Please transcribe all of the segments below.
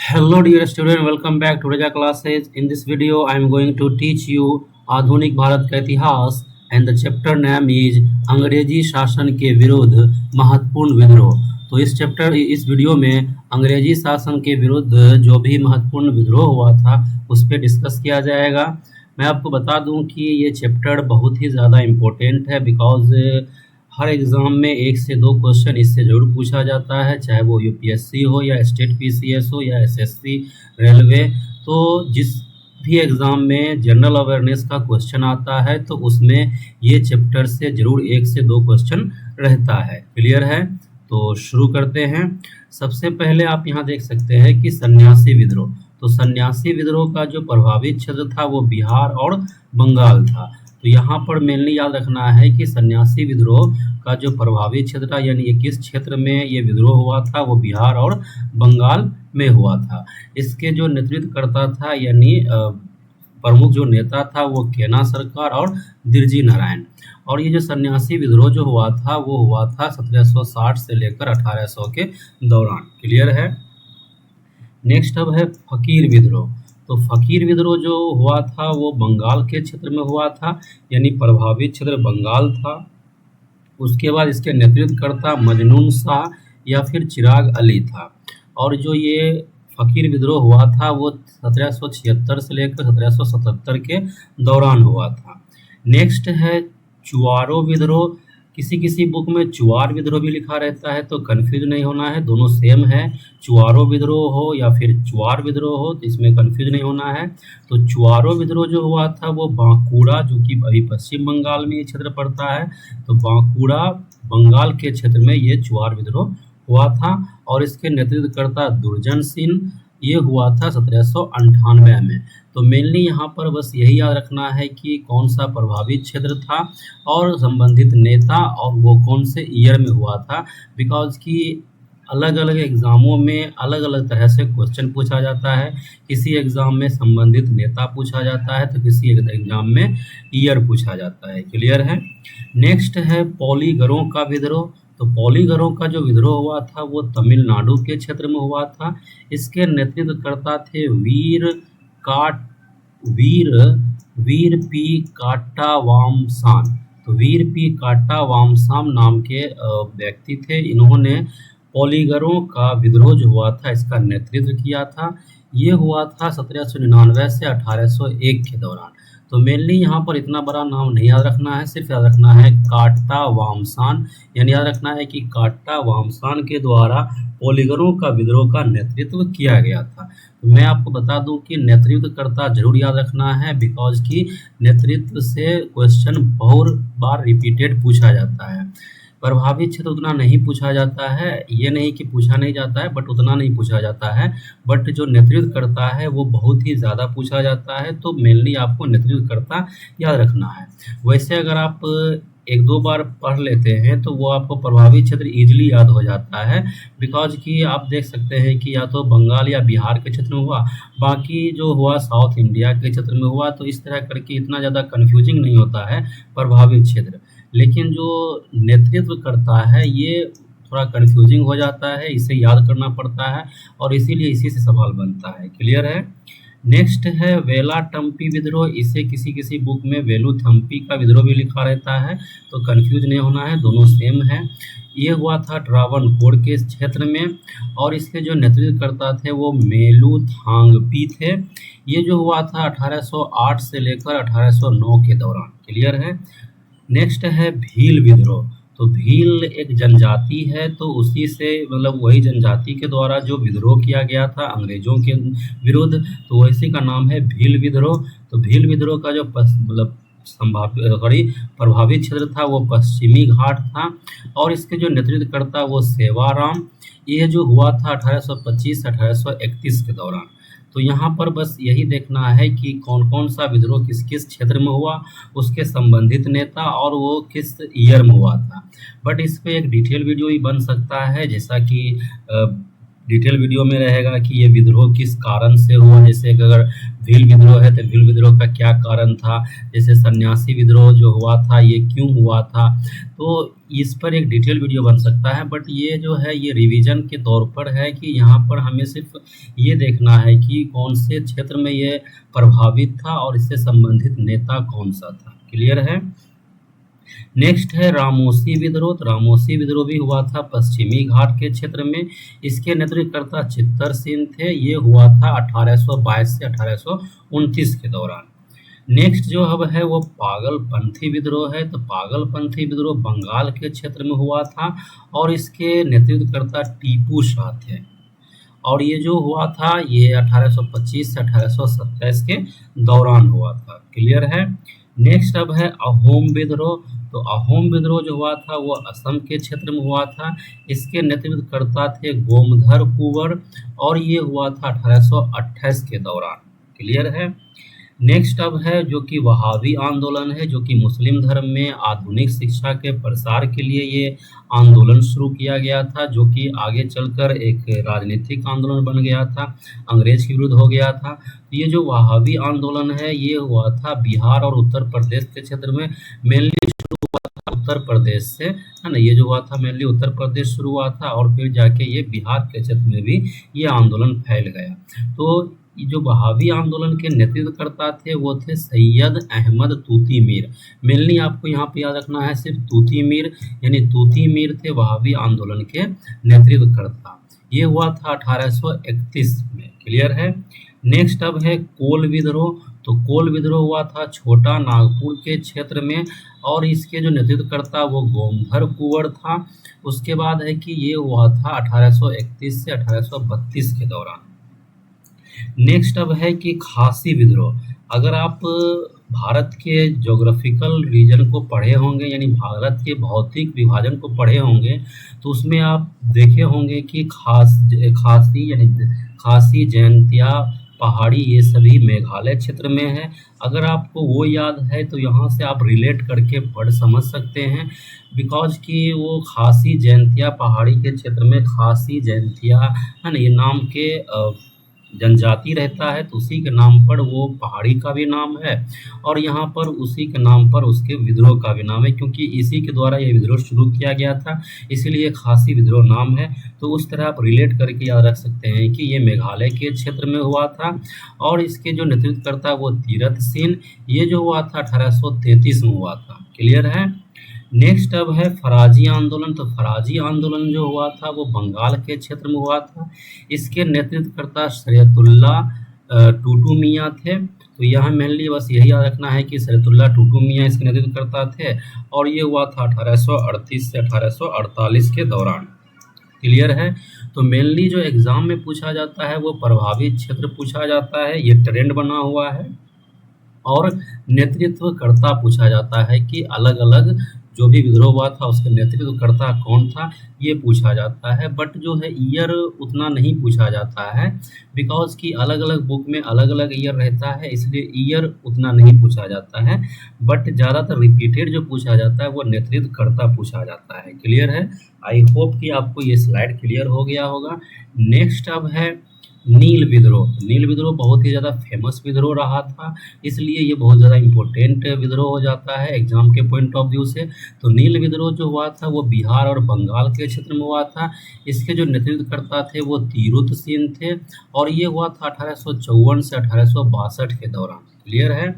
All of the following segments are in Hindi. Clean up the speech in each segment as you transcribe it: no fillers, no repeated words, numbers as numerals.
Hello dear student, welcome back to Raja classes. In this video, I am going to teach you आधुनिक भारत का इतिहास and the chapter name is अंग्रेजी शासन के विरुद्ध महत्वपूर्ण विद्रोह। तो इस वीडियो में अंग्रेजी शासन के विरुद्ध जो भी महत्वपूर्ण विद्रोह हुआ था उस पर डिस्कस किया जाएगा। मैं आपको बता दूं कि ये चैप्टर बहुत ही ज़्यादा इम्पोर्टेंट है बिकॉज हर एग्ज़ाम में 1 से 2 क्वेश्चन इससे ज़रूर पूछा जाता है, चाहे वो यूपीएससी हो या स्टेट पीसीएस हो या एसएससी रेलवे। तो जिस भी एग्ज़ाम में जनरल अवेयरनेस का क्वेश्चन आता है तो उसमें ये चैप्टर से ज़रूर 1 से 2 क्वेश्चन रहता है। क्लियर है? तो शुरू करते हैं। सबसे पहले आप यहाँ देख सकते हैं कि सन्यासी विद्रोह। तो सन्यासी विद्रोह का जो प्रभावित क्षेत्र था वो बिहार और बंगाल था। तो यहाँ पर मेनली याद रखना है कि सन्यासी विद्रोह का जो प्रभावित क्षेत्र था यानी ये किस क्षेत्र में ये विद्रोह हुआ था, वो बिहार और बंगाल में हुआ था। इसके जो नेतृत्व करता था यानी प्रमुख जो नेता था वो केना सरकार और दिरजी नारायण। और ये जो सन्यासी विद्रोह जो हुआ था वो हुआ था 1760 से लेकर 1800 के दौरान। क्लियर है? नेक्स्ट अब है फकीर विद्रोह। तो फकीर विद्रोह जो हुआ था वो बंगाल के क्षेत्र में हुआ था यानी प्रभावित क्षेत्र बंगाल था। उसके बाद इसके नेतृत्वकर्ता मजनून शाह या फिर चिराग अली था। और जो ये फकीर विद्रोह हुआ था वो 1776 से लेकर 1777 के दौरान हुआ था। नेक्स्ट है चुआरो विद्रोह। किसी किसी बुक में चुआर विद्रोह भी लिखा रहता है तो कंफ्यूज नहीं होना है, दोनों सेम है। चुआरो विद्रोह हो या फिर चुआर विद्रोह हो तो इसमें कंफ्यूज नहीं होना है। तो चुआरो विद्रोह जो हुआ था वो बांकुड़ा, जो कि अभी पश्चिम बंगाल में ये क्षेत्र पड़ता है, तो बांकुड़ा बंगाल के क्षेत्र में ये चुआर विद्रोह हुआ था। और इसके नेतृत्वकर्ता दुर्जन सिंह, ये हुआ था 1798 में। तो मेनली यहाँ पर बस यही याद रखना है कि कौन सा प्रभावित क्षेत्र था और संबंधित नेता और वो कौन से ईयर में हुआ था, बिकॉज कि अलग अलग एग्ज़ामों में अलग अलग तरह से क्वेश्चन पूछा जाता है। किसी एग्ज़ाम में संबंधित नेता पूछा जाता है तो किसी एग्ज़ाम में ईयर पूछा जाता है। क्लियर है? नेक्स्ट है पौलीगरों का विद्रोह। तो पौलीगरों का जो विद्रोह हुआ था वो तमिलनाडु के क्षेत्र में हुआ था। इसके नेतृत्वकर्ता थे वीर पी काट्टावामसान। तो वीर पी काट्टावामसान नाम के व्यक्ति थे। इन्होंने पौलीगरों का विद्रोह जो हुआ था इसका नेतृत्व किया था। ये हुआ था 1799 से 1801 के दौरान। तो मेनली यहाँ पर इतना बड़ा नाम नहीं याद रखना है, सिर्फ याद रखना है काट्टावामसान, यानी याद रखना है कि काट्टावामसान के द्वारा पौलीगरों का विद्रोह का नेतृत्व किया गया था। तो मैं आपको बता दूं कि नेतृत्वकर्ता जरूर याद रखना है बिकॉज कि नेतृत्व से क्वेश्चन बहुत बार रिपीटेड पूछा जाता है। प्रभावित क्षेत्र उतना नहीं पूछा जाता है, ये नहीं कि पूछा नहीं जाता है बट उतना नहीं पूछा जाता है। बट जो नेतृत्व करता है वो बहुत ही ज़्यादा पूछा जाता है। तो मेनली आपको नेतृत्व करता याद रखना है। वैसे अगर आप 1-2 बार पढ़ लेते हैं तो वो आपको प्रभावित क्षेत्र इजीली याद हो जाता है बिकॉज कि आप देख सकते हैं कि या तो बंगाल या बिहार के क्षेत्र में हुआ, बाकी जो हुआ साउथ इंडिया के क्षेत्र में हुआ। तो इस तरह करके इतना ज़्यादा कन्फ्यूजिंग नहीं होता है प्रभावित क्षेत्र। लेकिन जो नेतृत्व करता है ये थोड़ा कन्फ्यूजिंग हो जाता है, इसे याद करना पड़ता है और इसीलिए इसी से सवाल बनता है। क्लियर है? नेक्स्ट है वेलाटम्पी विद्रोह। इसे किसी किसी बुक में वेलुथम्पी का विद्रोह भी लिखा रहता है, तो कंफ्यूज नहीं होना है, दोनों सेम है। ये हुआ था ट्रावनकोर के क्षेत्र में और इसके जो नेतृत्वकर्ता थे वो मेलुथांगपी थे। ये जो हुआ था 1808 से लेकर 1809 के दौरान। क्लियर है? नेक्स्ट है भील विद्रोह। तो भील एक जनजाति है, तो उसी से मतलब वही जनजाति के द्वारा जो विद्रोह किया गया था अंग्रेजों के विरुद्ध, तो वैसे का नाम है भील विद्रोह। तो भील विद्रोह का जो मतलब प्रभावित क्षेत्र था वो पश्चिमी घाट था और इसके जो नेतृत्वकर्ता वो सेवाराम। ये जो हुआ था 1825 से 1831 के दौरान। तो यहाँ पर बस यही देखना है कि कौन कौन सा विद्रोह किस किस क्षेत्र में हुआ, उसके संबंधित नेता और वो किस ईयर में हुआ था। बट इस पे एक डिटेल वीडियो ही बन सकता है, जैसा कि डिटेल वीडियो में रहेगा कि ये विद्रोह किस कारण से हुआ। जैसे कि अगर भील विद्रोह है तो भील विद्रोह का क्या कारण था, जैसे सन्यासी विद्रोह जो हुआ था ये क्यों हुआ था, तो इस पर एक डिटेल वीडियो बन सकता है। बट ये जो है ये रिवीजन के तौर पर है कि यहाँ पर हमें सिर्फ ये देखना है कि कौन से क्षेत्र में ये प्रभावित था और इससे संबंधित नेता कौन सा था। क्लियर है। नेक्स्ट है रामोसी विद्रोह। तो रामोसी विद्रोह भी हुआ था पश्चिमी घाट के क्षेत्र में। इसके नेतृत्वकर्ता चित्तर सेन थे। ये हुआ था 1822 से 1829 के दौरान। नेक्स्ट जो अब है वो पागलपंथी विद्रोह है। तो पागलपंथी विद्रोह बंगाल के क्षेत्र में हुआ था और इसके नेतृत्वकर्ता टीपू शाह थे। और ये जो हुआ था ये 1825 से 1827 के दौरान हुआ था। क्लियर है। नेक्स्ट अब है अहोम विद्रोह। तो अहोम विद्रोह जो हुआ था वो असम के क्षेत्र में हुआ था। इसके नेतृत्वकर्ता थे गोमधर कुंवर और ये हुआ था 1828 के दौरान। क्लियर है। नेक्स्ट अब है जो कि वहाबी आंदोलन है, जो कि मुस्लिम धर्म में आधुनिक शिक्षा के प्रसार के लिए ये आंदोलन शुरू किया गया था, जो कि आगे चलकर एक राजनीतिक आंदोलन बन गया था, अंग्रेज के विरुद्ध हो गया था। ये जो वहाबी आंदोलन है ये हुआ था बिहार और उत्तर प्रदेश के क्षेत्र में, मेनली उत्तर प्रदेश से, है ना। ये जो हुआ था मेनली उत्तर प्रदेश शुरू हुआ था और फिर जाके ये बिहार के क्षेत्र में भी ये आंदोलन फैल गया। तो ये जो वहाबी आंदोलन के नेतृत्वकर्ता थे वो थे सैयद अहमद तूती मीर। मेनली आपको यहाँ पे याद रखना है सिर्फ तूती मीर, यानी तूती मीर थे वहाबी आंदोलन के नेतृत्वकर्ता। ये हुआ था 1831 में। क्लियर है। नेक्स्ट अब है कोल विद्रोह। तो कोल विद्रोह हुआ था छोटा नागपुर के क्षेत्र में और इसके जो नेतृत्वकर्ता वो गोमधर कुंवर था। उसके बाद है कि ये हुआ था 1831 से 1832 के दौरान। नेक्स्ट अब है कि खासी विद्रोह। अगर आप भारत के ज्योग्राफिकल रीजन को पढ़े होंगे, यानी भारत के भौतिक विभाजन को पढ़े होंगे, तो उसमें आप देखे होंगे कि खासी यानी खासी, जयंतिया पहाड़ी ये सभी मेघालय क्षेत्र में है। अगर आपको वो याद है तो यहाँ से आप रिलेट करके पढ़ समझ सकते हैं, बिकॉज कि वो खासी जयंतिया पहाड़ी के क्षेत्र में खासी जयंतिया, है ना, ये नाम के जनजाति रहता है, तो उसी के नाम पर वो पहाड़ी का भी नाम है और यहाँ पर उसी के नाम पर उसके विद्रोह का भी नाम है, क्योंकि इसी के द्वारा ये विद्रोह शुरू किया गया था, इसीलिए खासी विद्रोह नाम है। तो उस तरह आप रिलेट करके याद रख सकते हैं कि ये मेघालय के क्षेत्र में हुआ था और इसके जो नेतृत्वकर्ता वो तीरथ सेन, ये जो हुआ था 1833 में हुआ था। क्लियर है। नेक्स्ट अब है फराजी आंदोलन। तो फराजी आंदोलन जो हुआ था वो बंगाल के क्षेत्र में हुआ था। इसके नेतृत्वकर्ता सैयदुल्ला टूटू मियाँ थे। तो यहाँ मेनली बस यही याद रखना है कि सैयदुल्ला टूटू मियाँ इसके नेतृत्वकर्ता थे और ये हुआ था 1838 से 1848 के दौरान। क्लियर है। तो मेनली जो एग्जाम में पूछा जाता है वो प्रभावित क्षेत्र पूछा जाता है, ये ट्रेंड बना हुआ है, और नेतृत्वकर्ता पूछा जाता है कि अलग अलग जो भी विद्रोह हुआ था उसके नेतृत्वकर्ता कौन था, ये पूछा जाता है। बट जो है ईयर उतना नहीं पूछा जाता है, बिकॉज कि अलग अलग बुक में अलग अलग ईयर रहता है, इसलिए ईयर उतना नहीं पूछा जाता है। बट ज़्यादातर रिपीटेड जो पूछा जाता है वो नेतृत्वकर्ता पूछा जाता है। क्लियर है। आई होप कि आपको ये स्लाइड क्लियर हो गया होगा। नेक्स्ट अब है नील विद्रोह। नील विद्रोह बहुत ही ज़्यादा फेमस विद्रोह रहा था, इसलिए ये बहुत ज़्यादा इम्पोर्टेंट विद्रोह हो जाता है एग्जाम के पॉइंट ऑफ व्यू से। तो नील विद्रोह जो हुआ था वो बिहार और बंगाल के क्षेत्र में हुआ था। इसके जो नेतृत्वकर्ता थे वो तीरुथ सेन थे और ये हुआ था 1854 से 1862 के दौरान। क्लियर है।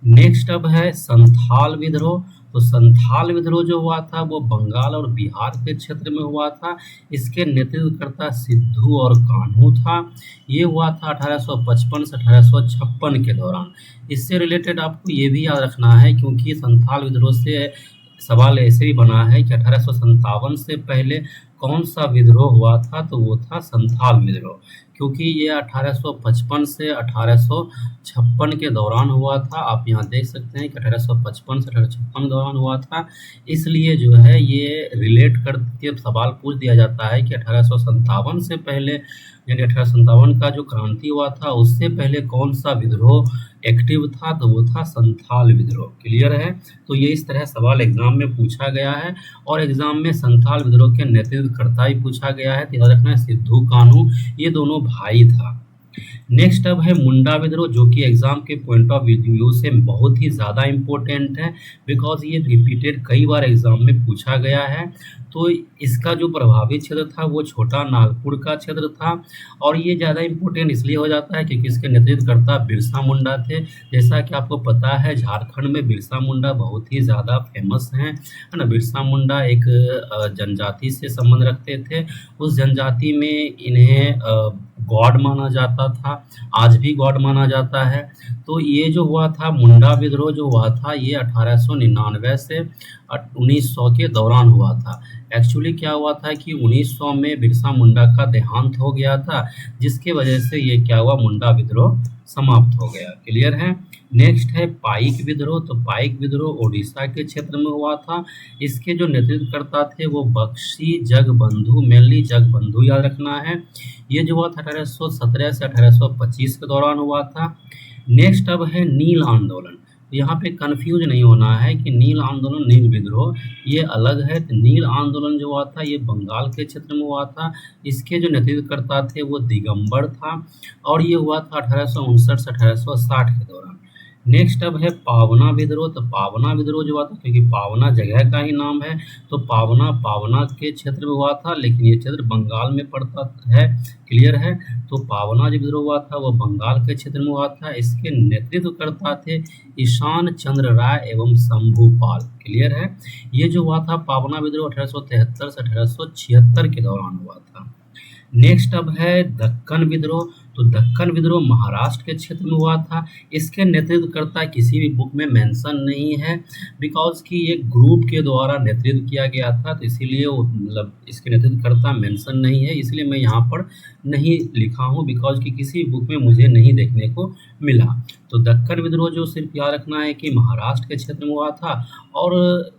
नेक्स्ट अब है संथाल विद्रोह। तो संथाल विद्रोह जो हुआ था वो बंगाल और बिहार के क्षेत्र में हुआ था। इसके नेतृत्वकर्ता सिद्धू और कान्हू था। ये हुआ था 1855 से 1856 के दौरान। इससे रिलेटेड आपको ये भी याद रखना है, क्योंकि संथाल विद्रोह से सवाल ऐसे भी बना है कि 1857 से पहले कौन सा विद्रोह हुआ था, तो वो था संथाल विद्रोह, क्योंकि ये 1855 से 1856 के दौरान हुआ था। आप यहाँ देख सकते हैं कि 1855 से 1856 दौरान हुआ था, इसलिए जो है ये रिलेट करके सवाल पूछ दिया जाता है कि 1857 से पहले, यानी 1857 का जो क्रांति हुआ था उससे पहले कौन सा विद्रोह एक्टिव था तो वो था संथाल विद्रोह। क्लियर है? तो ये इस तरह सवाल एग्जाम में पूछा गया है और एग्जाम में संथाल विद्रोह के नेतृत्वकर्ता ही पूछा गया है। तो याद रखना है सिद्धू कान्हू ये दोनों भाई था। नेक्स्ट अब है मुंडा विद्रोह, जो कि एग्जाम के पॉइंट ऑफ व्यू से बहुत ही ज़्यादा इम्पोर्टेंट है, बिकॉज ये रिपीटेड कई बार एग्जाम में पूछा गया है। तो इसका जो प्रभावित क्षेत्र था वो छोटा नागपुर का क्षेत्र था और ये ज़्यादा इम्पोर्टेंट इसलिए हो जाता है क्योंकि इसके नेतृत्वकर्ता बिरसा मुंडा थे। जैसा कि आपको पता है झारखंड में बिरसा मुंडा बहुत ही ज़्यादा फेमस हैं, है ना। बिरसा मुंडा एक जनजाति से संबंध रखते थे। उस जनजाति में इन्हें गॉड माना जाता था, आज भी गॉड माना जाता है। तो ये जो हुआ था मुंडा विद्रोह जो हुआ था ये 1899 से 1900 के दौरान हुआ था। एक्चुअली क्या हुआ था कि 1900 में बिरसा मुंडा का देहांत हो गया था, जिसके वजह से ये क्या हुआ मुंडा विद्रोह समाप्त हो गया। क्लियर है? नेक्स्ट है पाइक विद्रोह। तो पाइक विद्रोह उड़ीसा के क्षेत्र में हुआ था। इसके जो नेतृत्वकर्ता थे वो बख्शी जगबंधु, मेनली जगबंधु याद रखना है। ये जो हुआ था 1817 से 1825 के दौरान हुआ था। नेक्स्ट अब है नील आंदोलन। तो यहाँ पे कंफ्यूज नहीं होना है कि नील आंदोलन नील विद्रोह ये अलग है। तो नील आंदोलन जो हुआ था ये बंगाल के क्षेत्र में हुआ था। इसके जो नेतृत्वकर्ता थे वो दिगंबर था और ये हुआ था 1859 से 1860 के दौरान। नेक्स्ट अब है पावना विद्रोह। तो पावना विद्रोह जो हुआ था, क्योंकि पावना जगह का ही नाम है, तो पावना पावना के क्षेत्र में हुआ था, लेकिन ये क्षेत्र बंगाल में पड़ता है। क्लियर है? तो पावना जो विद्रोह हुआ था वो बंगाल के क्षेत्र में हुआ था। इसके नेतृत्वकर्ता थे ईशान चंद्र राय एवं शंभूपाल। क्लियर है? ये जो हुआ था पावना विद्रोह 1873 से 1876 के दौरान हुआ था। नेक्स्ट अब है दक्कन विद्रोह। तो दक्कन विद्रोह महाराष्ट्र के क्षेत्र में हुआ था। इसके नेतृत्वकर्ता किसी भी बुक में मेंशन नहीं है, बिकॉज कि ये ग्रुप के द्वारा नेतृत्व किया गया था, तो इसीलिए वो मतलब इसके नेतृत्वकर्ता मेंशन नहीं है, इसलिए मैं यहाँ पर नहीं लिखा हूँ, बिकॉज कि किसी बुक में मुझे नहीं देखने को मिला। तो दक्कन विद्रोह जो सिर्फ याद रखना है कि महाराष्ट्र के क्षेत्र में हुआ था और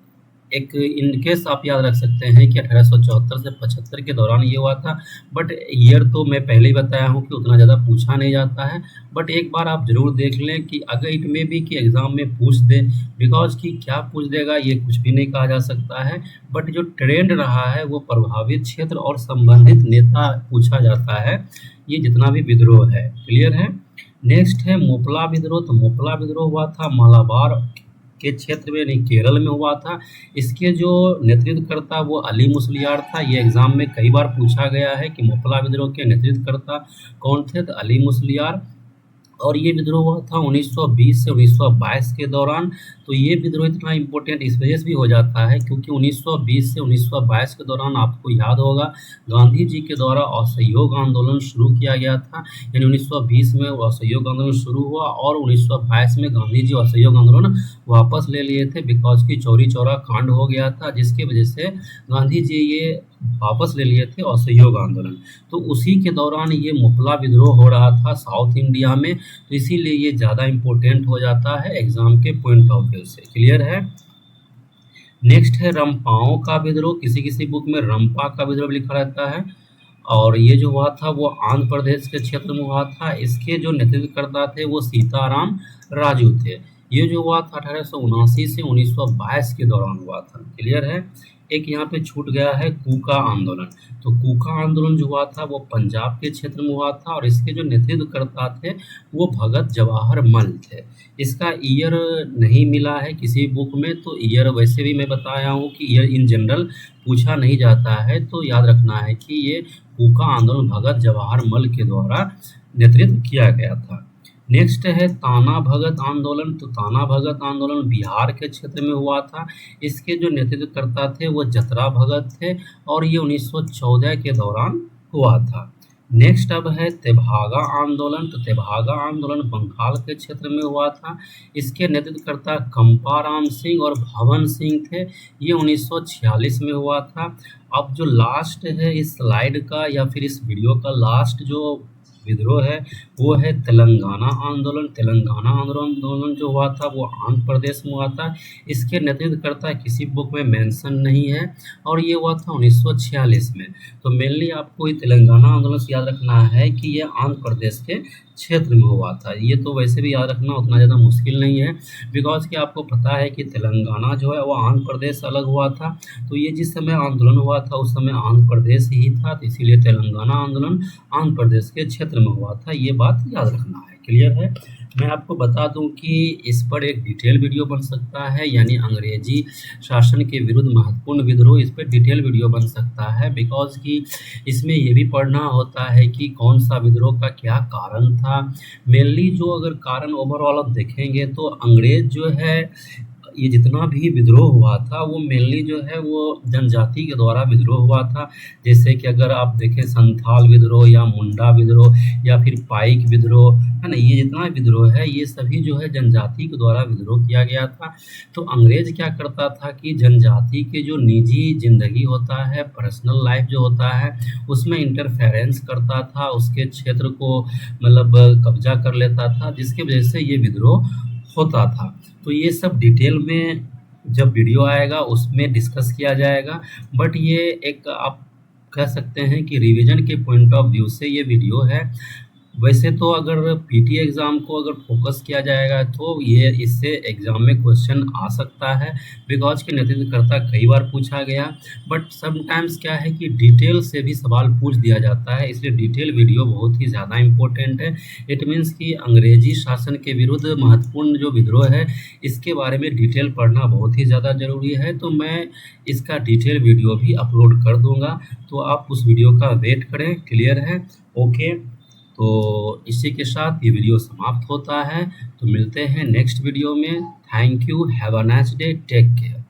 एक इनकेस आप याद रख सकते हैं कि 1874 से 75 के दौरान ये हुआ था। बट ईयर तो मैं पहले ही बताया हूँ कि उतना ज़्यादा पूछा नहीं जाता है, बट एक बार आप ज़रूर देख लें कि अगर इट में भी कि एग्ज़ाम में पूछ दे, बिकॉज कि क्या पूछ देगा ये कुछ भी नहीं कहा जा सकता है। बट जो ट्रेंड रहा है वो प्रभावित क्षेत्र और संबंधित नेता पूछा जाता है, ये जितना भी विद्रोह है। क्लियर है? नेक्स्ट है मोपला विद्रोह। तो मोपला विद्रोह हुआ था मालाबार के क्षेत्र में, यानी केरल में हुआ था। इसके जो नेतृत्वकर्ता वो अली मुसलियार था। ये एग्जाम में कई बार पूछा गया है कि मोपला विद्रोह के नेतृत्वकर्ता कौन थे, तो अली मुसलियार। और ये विद्रोह हुआ था 1920 से 1922 के दौरान। तो ये विद्रोह इतना इम्पोर्टेंट इस वजह से भी हो जाता है क्योंकि 1920 से 1922 के दौरान आपको याद होगा गांधी जी के द्वारा असहयोग आंदोलन शुरू किया गया था। यानी 1920 में वो असहयोग आंदोलन शुरू हुआ और 1922 में गांधी जी असहयोग आंदोलन वापस ले लिए थे, बिकॉज की चौरी चौरा कांड हो गया था, जिसकी वजह से गांधी जी ये वापस ले लिए थे असहयोग आंदोलन। तो उसी के दौरान ये मोपला विद्रोह हो रहा था साउथ इंडिया में, तो इसीलिए ये ज़्यादा इम्पोर्टेंट हो जाता है एग्जाम के पॉइंट ऑफ व्यू से। क्लियर है? नेक्स्ट है रंपाओं का विद्रोह। किसी किसी बुक में रंपा का विद्रोह लिखा रहता है और ये जो हुआ था वो आंध्र प्रदेश के क्षेत्र में हुआ था। इसके जो नेतृत्वकर्ता थे वो सीताराम राजू थे। ये जो हुआ था 1879 से 1922 के दौरान हुआ था। क्लियर है? एक यहाँ पे छूट गया है कूका आंदोलन। तो कूका आंदोलन जो हुआ था वो पंजाब के क्षेत्र में हुआ था और इसके जो नेतृत्वकर्ता थे वो भगत जवाहर मल थे। इसका ईयर नहीं मिला है किसी बुक में, तो ईयर वैसे भी मैं बताया हूँ कि ईयर इन जनरल पूछा नहीं जाता है, तो याद रखना है कि ये कूका आंदोलन भगत जवाहर मल के द्वारा नेतृत्व किया गया था। नेक्स्ट है ताना भगत आंदोलन। तो ताना भगत आंदोलन बिहार के क्षेत्र में हुआ था। इसके जो नेतृत्वकर्ता थे वो जतरा भगत थे और ये 1914 के दौरान हुआ था। नेक्स्ट अब है तेभागा आंदोलन। तो तेभागा आंदोलन बंगाल के क्षेत्र में हुआ था। इसके नेतृत्वकर्ता कंपाराम सिंह और भवन सिंह थे। ये 1946 में हुआ था। अब जो लास्ट है इस स्लाइड का या फिर इस वीडियो का लास्ट जो विद्रोह है वो है तेलंगाना आंदोलन। तेलंगाना आंदोलन जो हुआ था वो आंध्र प्रदेश में हुआ था। इसके नेतृत्वकर्ता किसी बुक में मेंशन नहीं है और ये हुआ था 1946 में। तो मेनली आपको ये तेलंगाना आंदोलन से याद रखना है कि ये आंध्र प्रदेश के क्षेत्र में हुआ था। ये तो वैसे भी याद रखना उतना ज़्यादा मुश्किल नहीं है, बिकॉज़ कि आपको पता है कि तेलंगाना जो है वो आंध्र प्रदेश अलग हुआ था। तो ये जिस समय आंदोलन हुआ था उस समय आंध्र प्रदेश ही था, तो इसीलिए तेलंगाना आंदोलन आंध्र प्रदेश के क्षेत्र में हुआ था। ये बात याद रखना है। क्लियर है? मैं आपको बता दूं कि इस पर एक डिटेल वीडियो बन सकता है, यानी अंग्रेजी शासन के विरुद्ध महत्वपूर्ण विद्रोह, इस पर डिटेल वीडियो बन सकता है, बिकॉज़ कि इसमें ये भी पढ़ना होता है कि कौन सा विद्रोह का क्या कारण था। मेनली जो अगर कारण ओवरऑल आप देखेंगे तो अंग्रेज जो है, ये जितना भी विद्रोह हुआ था वो मेनली जो है वो जनजाति के द्वारा विद्रोह हुआ था। जैसे कि अगर आप देखें संथाल विद्रोह या मुंडा विद्रोह या फिर पाइक विद्रोह, है ना, ये जितना विद्रोह है ये सभी जो है जनजाति के द्वारा विद्रोह किया गया था। तो अंग्रेज क्या करता था कि जनजाति के जो निजी जिंदगी होता है, पर्सनल लाइफ जो होता है, उसमें इंटरफेरेंस करता था, उसके क्षेत्र को मतलब कब्जा कर लेता था, जिसकी वजह से ये विद्रोह होता था। तो ये सब डिटेल में जब वीडियो आएगा उसमें डिस्कस किया जाएगा, बट ये एक आप कह सकते हैं कि रिवीजन के पॉइंट ऑफ व्यू से ये वीडियो है। वैसे तो अगर पीटी एग्ज़ाम को अगर फोकस किया जाएगा तो ये इससे एग्ज़ाम में क्वेश्चन आ सकता है, बिकॉज कि नेतृत्वकर्ता कई बार पूछा गया, बट समटाइम्स क्या है कि डिटेल से भी सवाल पूछ दिया जाता है, इसलिए डिटेल वीडियो बहुत ही ज़्यादा इम्पोर्टेंट है। इट मीन्स कि अंग्रेजी शासन के विरुद्ध महत्वपूर्ण जो विद्रोह है इसके बारे में डिटेल पढ़ना बहुत ही ज़्यादा ज़रूरी है। तो मैं इसका डिटेल वीडियो भी अपलोड कर दूँगा, तो आप उस वीडियो का वेट करें। क्लियर है? ओके, तो इसी के साथ ये वीडियो समाप्त होता है। तो मिलते हैं नेक्स्ट वीडियो में। Thank you, have a nice day, take care.